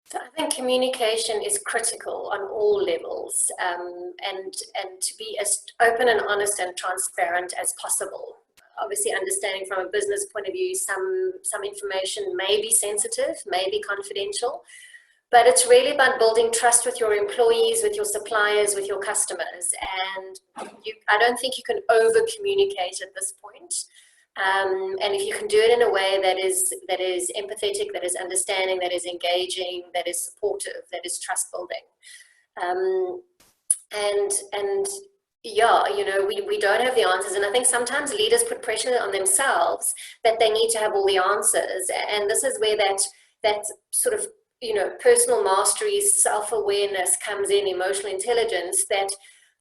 So I think communication is critical on all levels, and to be as open and honest and transparent as possible. Obviously, understanding from a business point of view, some information may be sensitive, may be confidential, but it's really about building trust with your employees, with your suppliers, with your customers. And I don't think you can over communicate at this point. And if you can do it in a way that is empathetic, that is understanding, that is engaging, that is supportive, that is trust building, and yeah, you know, we don't have the answers, and I think sometimes leaders put pressure on themselves that they need to have all the answers, and this is where that sort of, you know, personal mastery, self-awareness comes in, emotional intelligence, that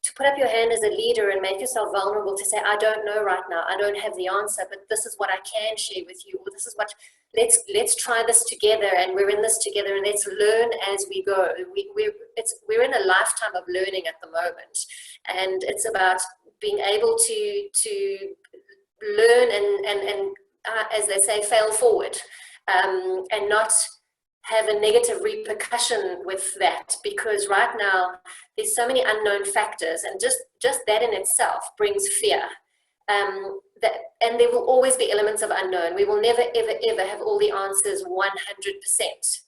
to put up your hand as a leader and make yourself vulnerable to say, I don't know right now, I don't have the answer, but this is what I can share with you, or this is what, let's try this together, and we're in this together, and let's learn as we go. We're in a lifetime of learning at the moment, and it's about being able to learn and as they say, fail forward, and not have a negative repercussion with that, because right now there's so many unknown factors, and just that in itself brings fear. And there will always be elements of unknown. We will never, ever, ever have all the answers 100%.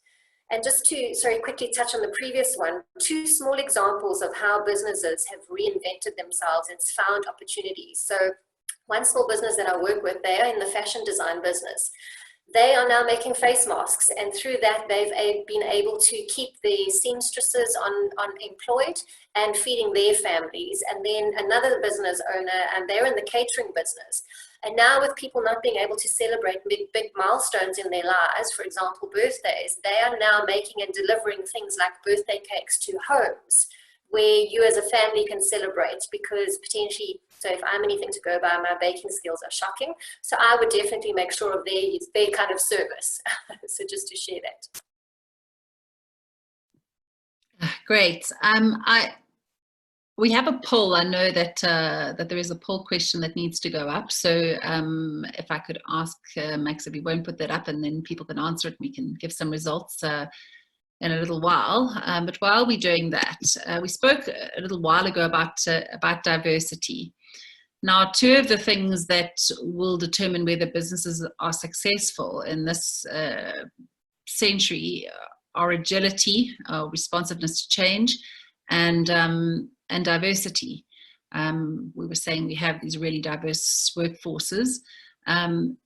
And just to, sorry, quickly touch on the previous one, 2 small examples of how businesses have reinvented themselves and found opportunities. So one small business that I work with, they are in the fashion design business. They are now making face masks, and through that they've been able to keep the seamstresses on employed and feeding their families. And then another business owner, and they're in the catering business. And now with people not being able to celebrate big milestones in their lives, for example, birthdays, they are now making and delivering things like birthday cakes to homes where you as a family can celebrate, because potentially, so if I'm anything to go by, my baking skills are shocking. So I would definitely make sure of their kind of service. So just to share that. Great. We have a poll. I know that there is a poll question that needs to go up. So if I could ask Max if we won't put that up, and then people can answer it, we can give some results in a little while. But while we're doing that, we spoke a little while ago about diversity. Now, 2 of the things that will determine whether businesses are successful in this century are agility, responsiveness to change, and diversity. We were saying we have these really diverse workforces, and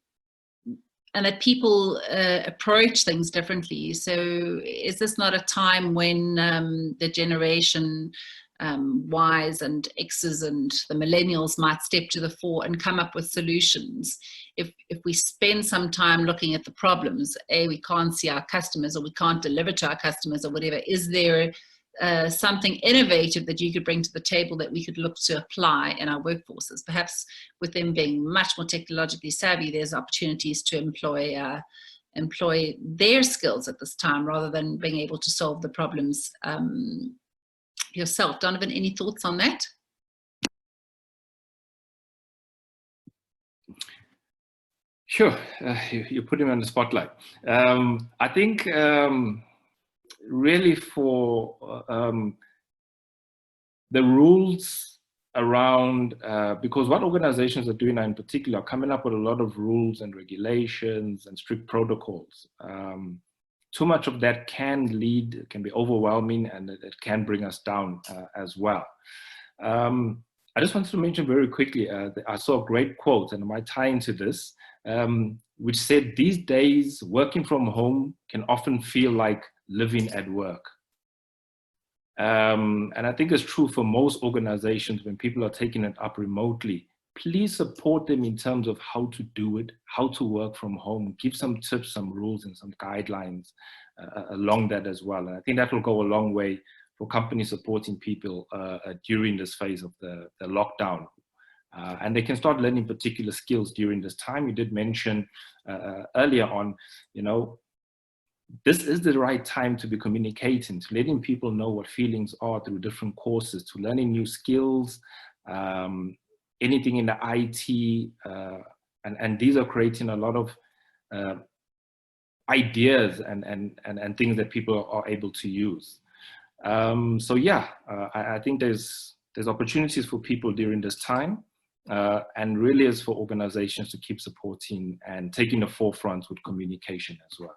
that people approach things differently. So is this not a time when the generation Ys and Xs and the millennials might step to the fore and come up with solutions. If we spend some time looking at the problems, we can't see our customers, or we can't deliver to our customers, or whatever, is there something innovative that you could bring to the table that we could look to apply in our workforces? Perhaps with them being much more technologically savvy, there's opportunities to employ their skills at this time rather than being able to solve the problems yourself. Donovan, any thoughts on that? Sure, you put him on the spotlight. I think really for the rules around, because what organizations are doing in particular are coming up with a lot of rules and regulations and strict protocols. Too much of that can be overwhelming, and it can bring us down as well. I just wanted to mention very quickly, I saw a great quote, and I might tie into this, which said, these days, working from home can often feel like living at work. And I think it's true for most organizations when people are taking it up remotely. Please support them in terms of how to do it, how to work from home, give some tips, some rules, and some guidelines along that as well. And I think that will go a long way for companies supporting people during this phase of the lockdown. And they can start learning particular skills during this time. You did mention earlier on, you know, this is the right time to be communicating, to letting people know what feelings are through different courses, to learning new skills, anything in the IT, and these are creating a lot of ideas and things that people are able to use. So yeah, I think there's opportunities for people during this time, and really is for organizations to keep supporting and taking the forefront with communication as well.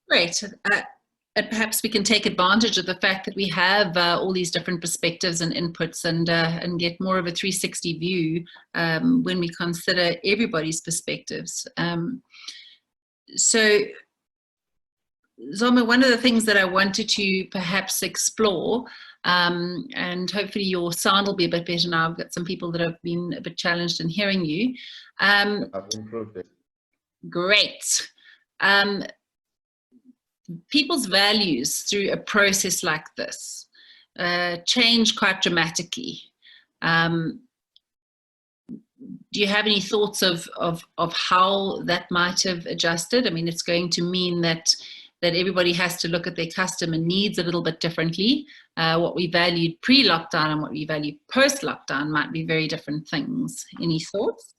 Great. And perhaps we can take advantage of the fact that we have all these different perspectives and inputs, and get more of a 360 view when we consider everybody's perspectives. So, Zamo, one of the things that I wanted to perhaps explore, and hopefully your sound will be a bit better now. I've got some people that have been a bit challenged in hearing you. I've improved it. Great. People's values through a process like this change quite dramatically. Do you have any thoughts of how that might have adjusted? I mean, it's going to mean that everybody has to look at their customer needs a little bit differently. What we valued pre-lockdown and what we value post-lockdown might be very different things. Any thoughts?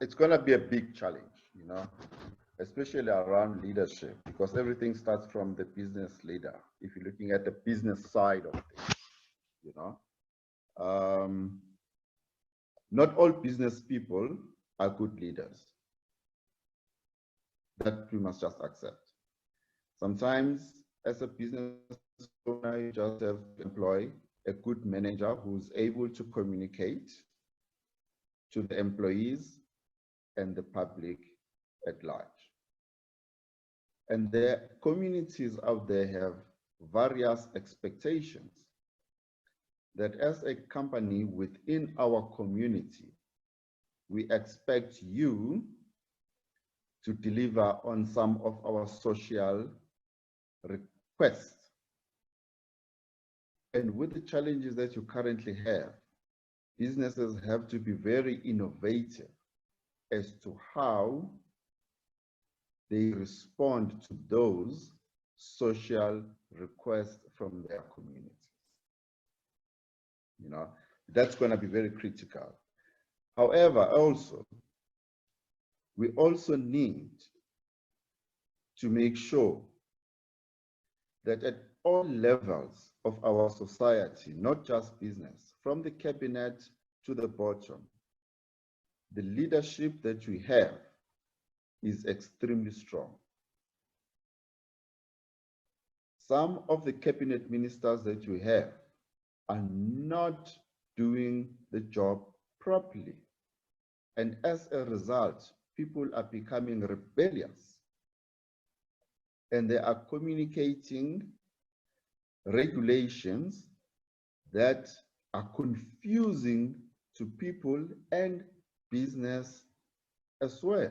It's going to be a big challenge, you know, especially around leadership, because everything starts from the business leader. If you're looking at the business side of things, you know, not all business people are good leaders. That we must just accept. Sometimes as a business owner, you just have to employ a good manager who's able to communicate to the employees and the public at large. And the communities out there have various expectations that as a company within our community, we expect you to deliver on some of our social requests. And with the challenges that you currently have, businesses have to be very innovative as to how they respond to those social requests from their communities. You know, that's going to be very critical. However, we also need to make sure that at all levels of our society, not just business, from the cabinet to the bottom, the leadership that we have is extremely strong. Some of the cabinet ministers that we have are not doing the job properly. And as a result, people are becoming rebellious and they are communicating regulations that are confusing to people and business as well.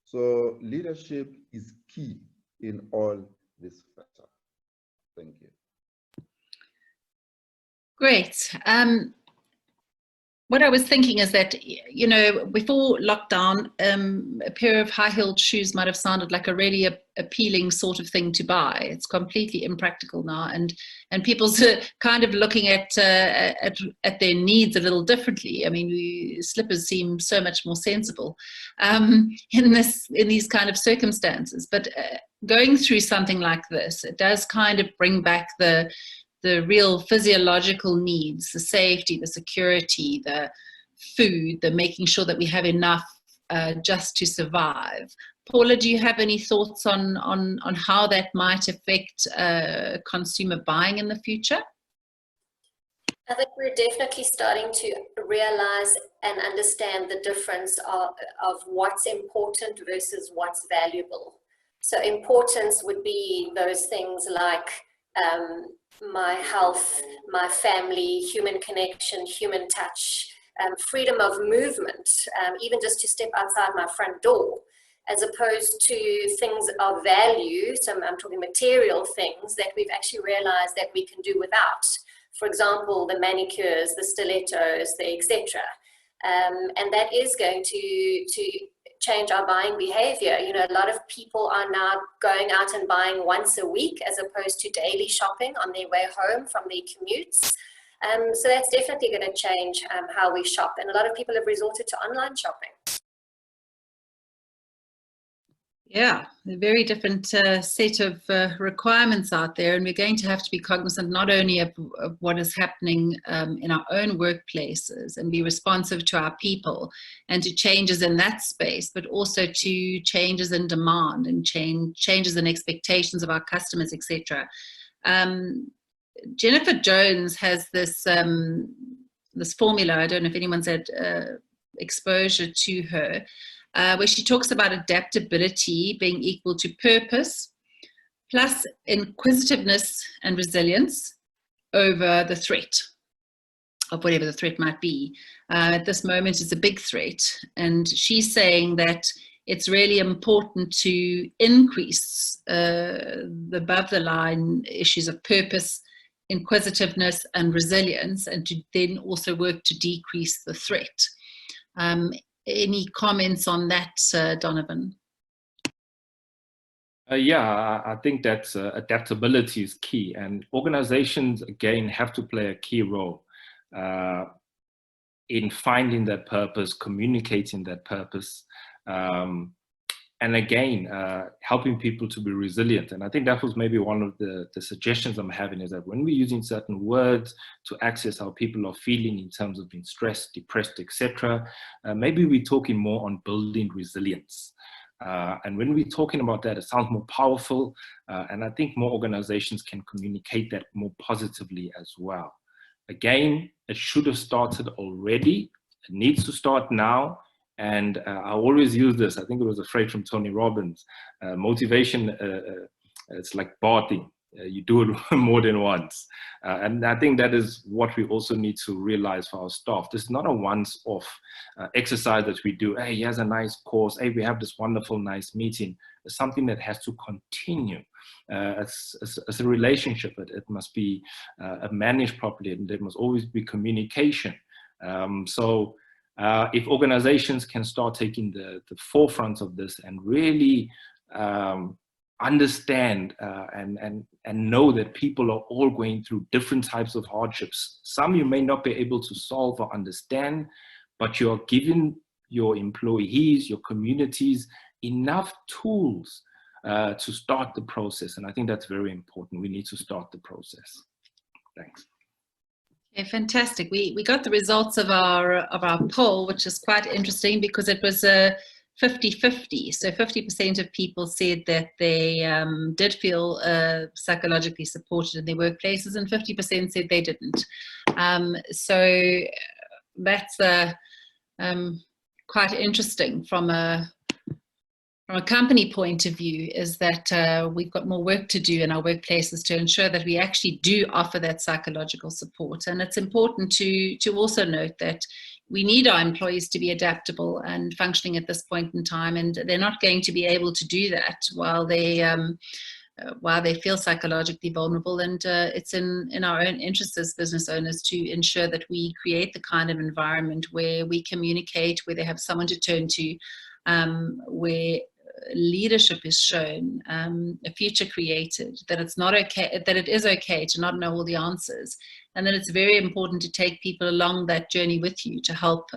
So leadership is key in all this factor. Thank you. Great. What I was thinking is that, you know, before lockdown, a pair of high-heeled shoes might have sounded like a really appealing sort of thing to buy. It's completely impractical now, and people's kind of looking at their needs a little differently. I mean, slippers seem so much more sensible in these kind of circumstances. But going through something like this, it does kind of bring back the real physiological needs, the safety, the security, the food, the making sure that we have enough just to survive. Paula, do you have any thoughts on how that might affect consumer buying in the future? I think we're definitely starting to realize and understand the difference of what's important versus what's valuable. So importance would be those things like my health, my family, human connection, human touch, freedom of movement, even just to step outside my front door, as opposed to things of value. So I'm talking material things that we've actually realized that we can do without. For example, the manicures, the stilettos, the etc. And that is going to change our buying behavior. You know, a lot of people are now going out and buying once a week as opposed to daily shopping on their way home from their commutes. So that's definitely going to change how we shop. And a lot of people have resorted to online shopping. Yeah, a very different set of requirements out there, and we're going to have to be cognizant not only of what is happening in our own workplaces and be responsive to our people and to changes in that space, but also to changes in demand and changes in expectations of our customers, etc. Jennifer Jones has this this formula. I don't know if anyone's had exposure to her, where she talks about adaptability being equal to purpose plus inquisitiveness and resilience over the threat of whatever the threat might be. At this moment, it's a big threat, and she's saying that it's really important to increase the above the line issues of purpose, inquisitiveness and resilience, and to then also work to decrease the threat. Any comments on that, Donovan? Yeah, I think that adaptability is key, and organizations again have to play a key role in finding that purpose, communicating that purpose, and again helping people to be resilient. And I think that was maybe one of the suggestions I'm having, is that when we're using certain words to access how people are feeling in terms of being stressed, depressed, etc., maybe we're talking more on building resilience. And when we're talking about that, it sounds more powerful, and I think more organizations can communicate that more positively as well. Again, it should have started already. It needs to start now. And I always use this. I think it was a phrase from Tony Robbins. Motivation, it's like bathing. You do it more than once. And I think that is what we also need to realize for our staff. This is not a once-off exercise that we do. Hey, here's a nice course. Hey, we have this wonderful, nice meeting. It's something that has to continue. It's a relationship. It must be managed properly, and there must always be communication. If organizations can start taking the forefront of this and really understand and know that people are all going through different types of hardships. Some you may not be able to solve or understand, but you're giving your employees, your communities, enough tools to start the process. And I think that's very important. We need to start the process. Thanks. Okay, fantastic. We got the results of our poll, which is quite interesting because it was a 50-50. So 50% of people said that they did feel psychologically supported in their workplaces, and 50% said they didn't. So that's quite interesting from a from a company point of view is that we've got more work to do in our workplaces to ensure that we actually do offer that psychological support. And it's important to also note that we need our employees to be adaptable and functioning at this point in time, and they're not going to be able to do that while they feel psychologically vulnerable. And it's in our own interest as business owners to ensure that we create the kind of environment where we communicate, where they have someone to turn to, where leadership is shown, a future created, that it's not okay, that it is okay to not know all the answers, and that it's very important to take people along that journey with you to help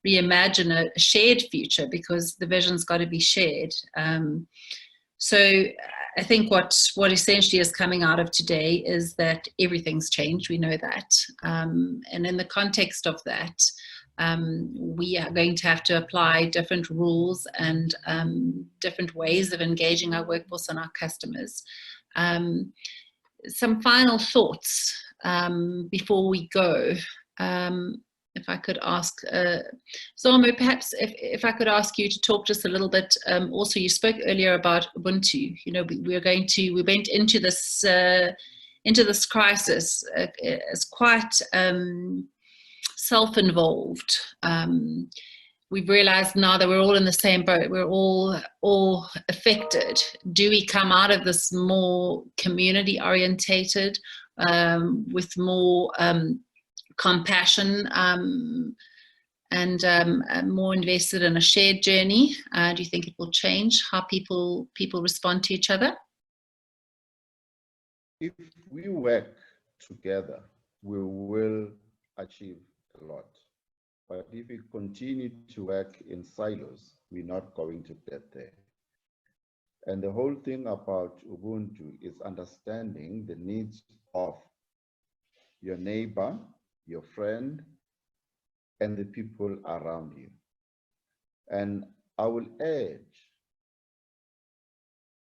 reimagine a shared future, because the vision's got to be shared. So I think what essentially is coming out of today is that everything's changed. We know that, and in the context of that, we are going to have to apply different rules and different ways of engaging our workforce and our customers. Some final thoughts before we go. If I could ask, Zamo, perhaps if I could ask you to talk just a little bit. Also, you spoke earlier about Ubuntu. You know, we went into this crisis as quite self-involved. We've realized now that we're all in the same boat. We're all affected. Do we come out of this more community orientated, with more compassion, and more invested in a shared journey? Do you think it will change how people respond to each other? If we work together, we will achieve a lot. But if we continue to work in silos, we're not going to get there. And the whole thing about Ubuntu is understanding the needs of your neighbor, your friend, and the people around you. And I will urge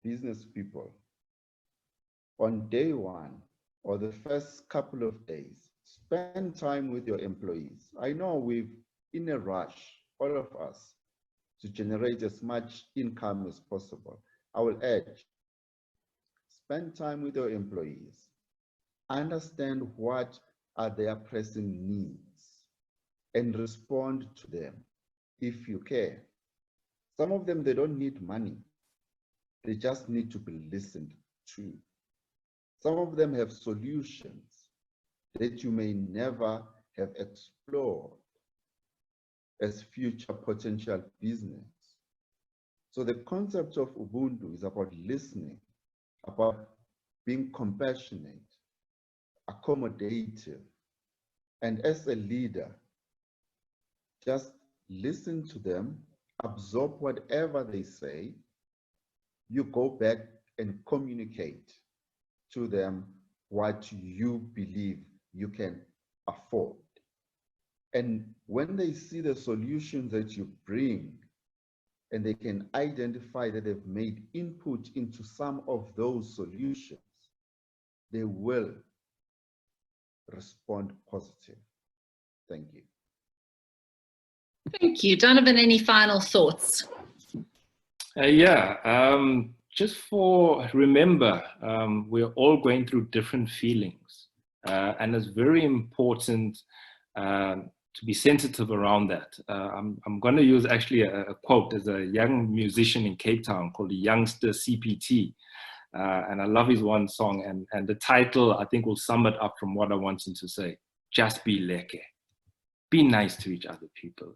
business people, on day one or the first couple of days, spend time with your employees. I know we're in a rush, all of us, to generate as much income as possible. I will urge, spend time with your employees. Understand what are their pressing needs and respond to them if you care. Some of them, they don't need money. They just need to be listened to. Some of them have solutions that you may never have explored as future potential business. So the concept of Ubuntu is about listening, about being compassionate, accommodative, and as a leader, just listen to them, absorb whatever they say, you go back and communicate to them what you believe you can afford. And when they see the solutions that you bring, and they can identify that they've made input into some of those solutions, they will respond positive. Thank you. Thank you. Donovan, any final thoughts? Just remember, we're all going through different feelings, and it's very important to be sensitive around that. I'm going to use actually a quote. There's a young musician in Cape Town called the Youngster CPT, and I love his one song, and the title I think will sum it up from what I want him to say. Just be lekker. Be nice to each other, people.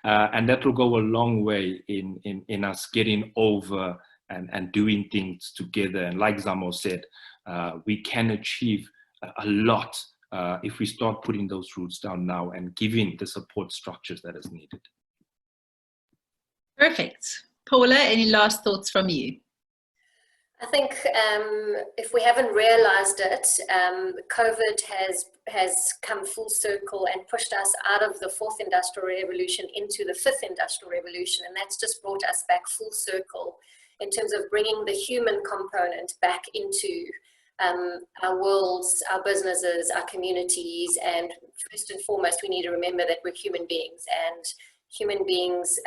And that will go a long way in us getting over and doing things together. And like Zamo said, we can achieve a lot if we start putting those roots down now and giving the support structures that is needed. Perfect. Paula, any last thoughts from you? I think if we haven't realized it, COVID has come full circle and pushed us out of the fourth industrial revolution into the fifth industrial revolution. And that's just brought us back full circle in terms of bringing the human component back into our worlds, our businesses, our communities. And first and foremost, we need to remember that we're human beings, and human beings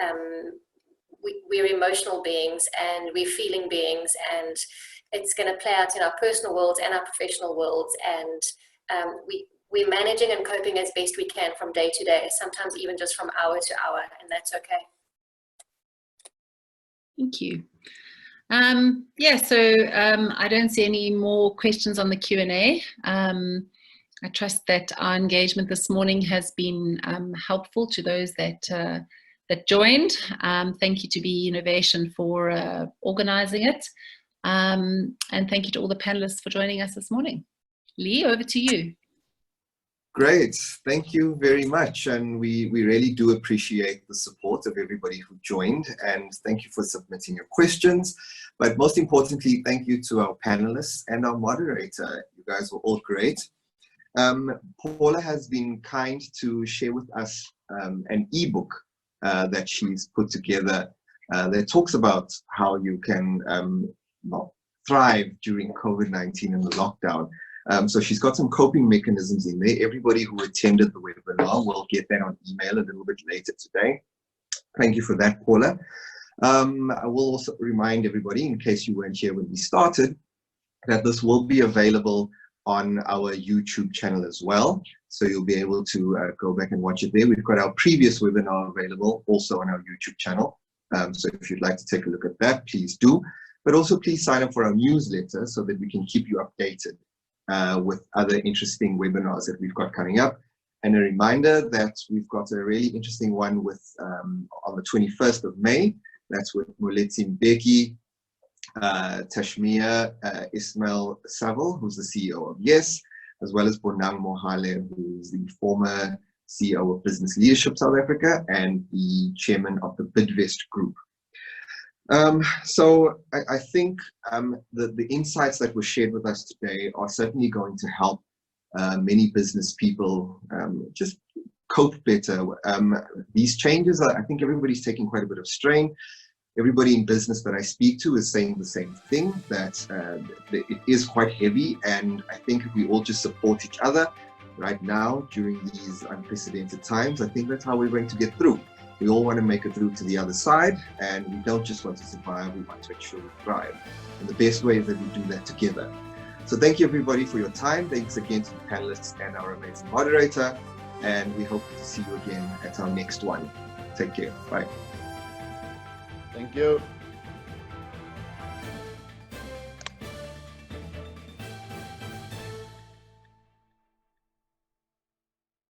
we're emotional beings and we're feeling beings, and it's going to play out in our personal worlds and our professional worlds, and we're managing and coping as best we can from day to day, sometimes even just from hour to hour, and that's okay. Thank you. I don't see any more questions on the Q&A. I trust that our engagement this morning has been helpful to those that joined. Thank you to b-bbee Novation for organising it. And thank you to all the panelists for joining us this morning. Lee, over to you. Great, thank you very much, and we really do appreciate the support of everybody who joined, and thank you for submitting your questions. But most importantly, thank you to our panelists and our moderator. You guys were all great. Paula has been kind to share with us an ebook that she's put together that talks about how you can thrive during COVID-19 and the lockdown. So she's got some coping mechanisms in there. Everybody who attended the webinar will get that on email a little bit later today. Thank you for that, Paula. I will also remind everybody, in case you weren't here when we started, that this will be available on our YouTube channel as well. So you'll be able to go back and watch it there. We've got our previous webinar available also on our YouTube channel. So if you'd like to take a look at that, please do. But also please sign up for our newsletter so that we can keep you updated with other interesting webinars that we've got coming up. And a reminder that we've got a really interesting one with on the 21st of May. That's with Moletsi Mbeki, Tashmia Ismail Saville, who's the CEO of Yes, as well as Bonang Mohale, who's the former CEO of Business Leadership South Africa and the chairman of the Bidvest Group. So I think the insights that were shared with us today are certainly going to help many business people just cope better. These changes, I think everybody's taking quite a bit of strain. Everybody in business that I speak to is saying the same thing, that it is quite heavy, and I think if we all just support each other right now during these unprecedented times, I think that's how we're going to get through. We all want to make it through to the other side, and we don't just want to survive, we want to ensure we thrive. And the best way is that we do that together. So thank you everybody for your time. Thanks again to the panelists and our amazing moderator, and we hope to see you again at our next one. Take care. Bye. Thank you.